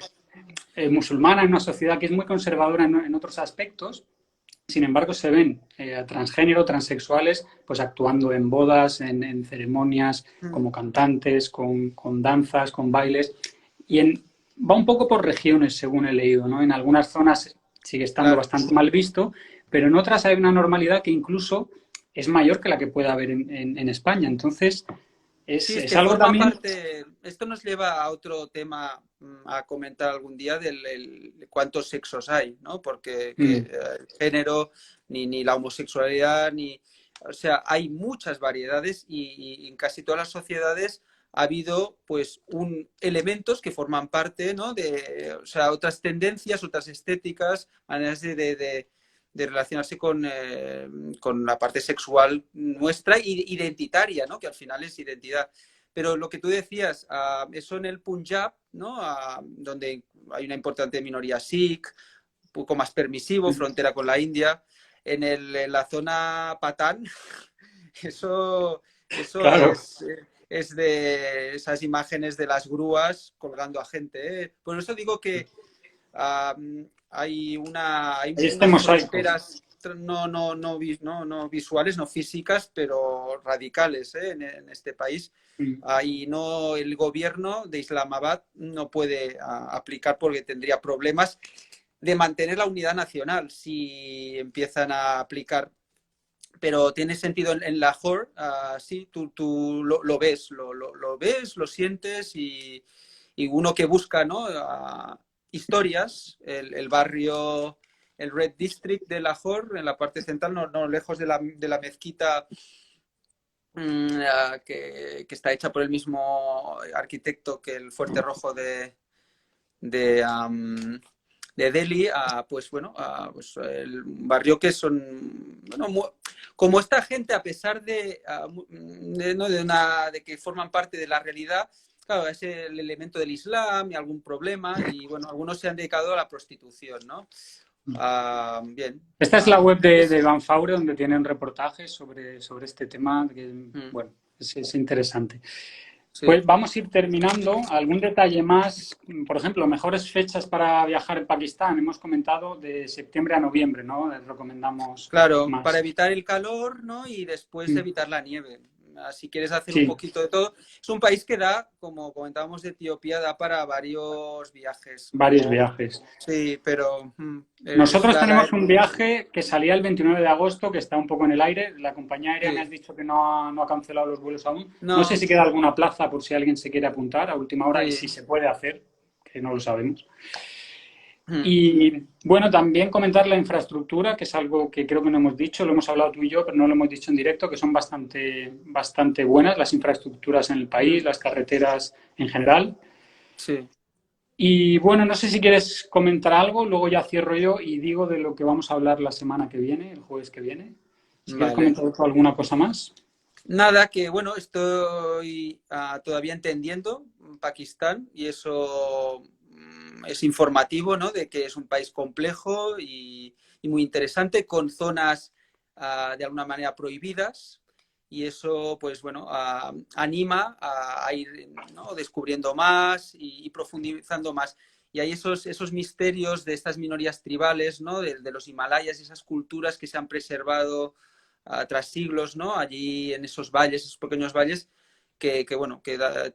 claro. musulmana, en una sociedad que es muy conservadora en otros aspectos. Sin embargo, se ven a transgénero, transexuales, pues actuando en bodas, en ceremonias, como cantantes, con danzas, con bailes. Y va un poco por regiones, según he leído, ¿no? En algunas zonas sigue estando Claro. bastante mal visto, pero en otras hay una normalidad que incluso es mayor que la que puede haber en España. Entonces, Sí, es es que algo forma también. parte, esto nos lleva a otro tema a comentar algún día cuántos sexos hay, ¿no? Porque Mm, el género, ni la homosexualidad, o sea, hay muchas variedades y en casi todas las sociedades ha habido pues elementos que forman parte, ¿no? O sea, otras tendencias, otras estéticas, maneras de relacionarse con la parte sexual nuestra identitaria, ¿no? Que al final es identidad. Pero lo que tú decías, eso en el Punjab, ¿no? Donde hay una importante minoría sikh, un poco más permisivo, mm, frontera con la India. En la zona Patán, eso claro. es de esas imágenes de las grúas colgando a gente, ¿eh? Por eso digo que hay Este unas mosaico. fronteras no visuales, no físicas, pero radicales, ¿eh? En este país. Mm, Y no, el gobierno de Islamabad no puede aplicar porque tendría problemas de mantener la unidad nacional si empiezan a aplicar. Pero tiene sentido en Lahore, sí, tú lo ves, lo ves, lo sientes y uno que busca, ¿no? Historias, el barrio, el Red District de Lahore, en la parte central, no lejos de la mezquita que está hecha por el mismo arquitecto que el Fuerte Rojo de, um, de Delhi, pues bueno, pues el barrio que son, bueno, como esta gente, a pesar ¿no? de que forman parte de la realidad, claro, es el elemento del Islam y algún problema, y bueno, algunos se han dedicado a la prostitución, ¿no? mm. Bien. Esta es la web de Es, Van Faure, donde tienen reportajes sobre este tema, que, mm, bueno, es interesante. sí. Pues vamos a ir terminando. ¿Algún detalle más? Por ejemplo, mejores fechas para viajar en Pakistán. Hemos comentado de septiembre a noviembre, ¿no? Recomendamos Claro, para más. evitar el calor, ¿no? Y después Mm, evitar la nieve. Si quieres hacer un sí, poquito de todo. Es un país que da, como comentábamos de Etiopía, da para varios viajes. varios viajes. Sí, pero es Nosotros la tenemos época. un viaje que salía el 29 de agosto, que está un poco en el aire. La compañía aérea me Sí. has dicho que no ha cancelado los vuelos aún. No sé No, si queda alguna plaza por si alguien se quiere apuntar a última hora y sí. si se puede hacer. que no lo sabemos. Mm. Y bueno, también comentar la infraestructura, que es algo que creo que no hemos dicho, lo hemos hablado tú y yo, pero no lo hemos dicho en directo, que son bastante buenas las infraestructuras en el país, Mm. las carreteras en general. Sí, Y bueno, no sé si quieres comentar algo, luego ya cierro yo y digo de lo que vamos a hablar la semana que viene, el jueves que viene. Si quieres vale. comentar tú alguna cosa más. Nada, que bueno, estoy todavía entendiendo Pakistán y eso es informativo, ¿no? De que es un país complejo y muy interesante, con zonas de alguna manera prohibidas. Y eso, pues bueno, anima a ir, ¿no? Descubriendo más y profundizando más. Y hay esos misterios de estas minorías tribales, ¿no? De los Himalayas y esas culturas que se han preservado tras siglos, ¿no? Allí en esos valles, esos pequeños valles, bueno,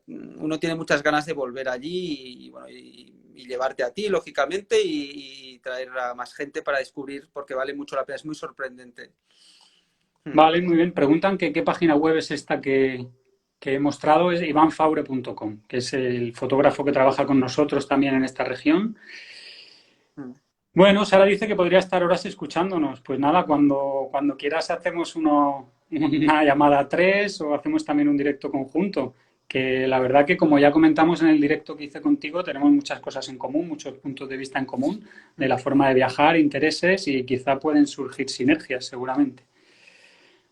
uno tiene muchas ganas de volver allí bueno, y llevarte a ti, lógicamente, y traer a más gente para descubrir, porque vale mucho la pena, es muy sorprendente. Vale, muy bien. Preguntan que qué página web es esta que he mostrado, es ivanfaure.com, que es el fotógrafo que trabaja con nosotros también en esta región. Bueno, Sara dice que podría estar horas escuchándonos. Pues nada, cuando quieras hacemos una llamada a tres o hacemos también un directo conjunto. Que la verdad que como ya comentamos en el directo que hice contigo, tenemos muchas cosas en común, muchos puntos de vista en común de la forma de viajar, intereses y quizá pueden surgir sinergias seguramente.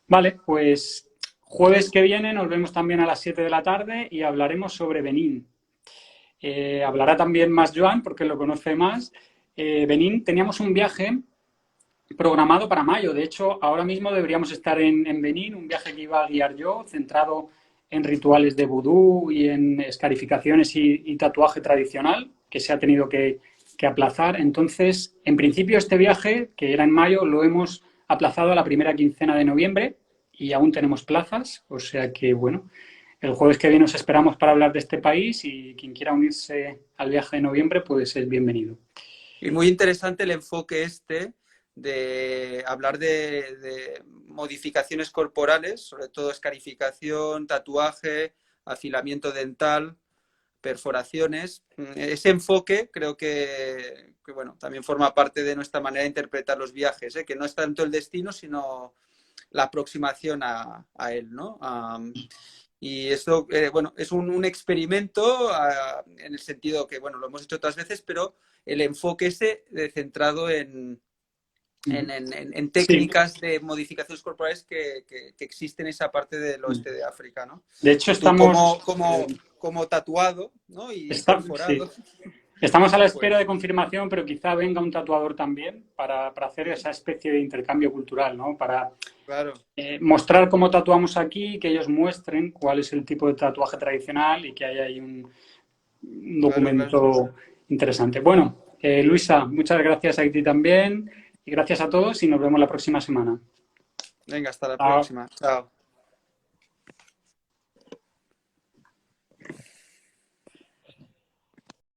Vale, pues jueves que viene nos vemos también a las 7 de la tarde y hablaremos sobre Benín. Hablará también más Joan porque lo conoce más. Benín, teníamos un viaje programado para mayo. De hecho, ahora mismo deberíamos estar en Benín, un viaje que iba a guiar yo, centrado en rituales de vudú y en escarificaciones y tatuaje tradicional, que se ha tenido que aplazar. Entonces, en principio, este viaje, que era en mayo, lo hemos aplazado a la primera quincena de noviembre y aún tenemos plazas. O sea que, bueno, el jueves que viene os esperamos para hablar de este país y quien quiera unirse al viaje de noviembre, pues es bienvenido. Y muy interesante el enfoque este de hablar de modificaciones corporales, sobre todo escarificación, tatuaje, afilamiento dental, perforaciones. Ese enfoque creo que bueno, también forma parte de nuestra manera de interpretar los viajes, ¿eh? Que no es tanto el destino, sino la aproximación a él, ¿no? Y esto, bueno, es un experimento en el sentido que, bueno, lo hemos hecho otras veces, pero el enfoque ese centrado en Sí, técnicas de modificaciones corporales que existen en esa parte del oeste de África, ¿no? de hecho Tú estamos, como tatuado, ¿no? Y sí, perforado, estamos a la pues espera de confirmación, pero quizá venga un tatuador también para hacer esa especie de intercambio cultural, ¿no? Para claro, mostrar cómo tatuamos aquí, que ellos muestren cuál es el tipo de tatuaje tradicional y que haya ahí un claro, claro. documento interesante. Bueno, Luisa, muchas gracias a ti también y gracias a todos y nos vemos la próxima semana. Venga, hasta la Chao. próxima. Chao.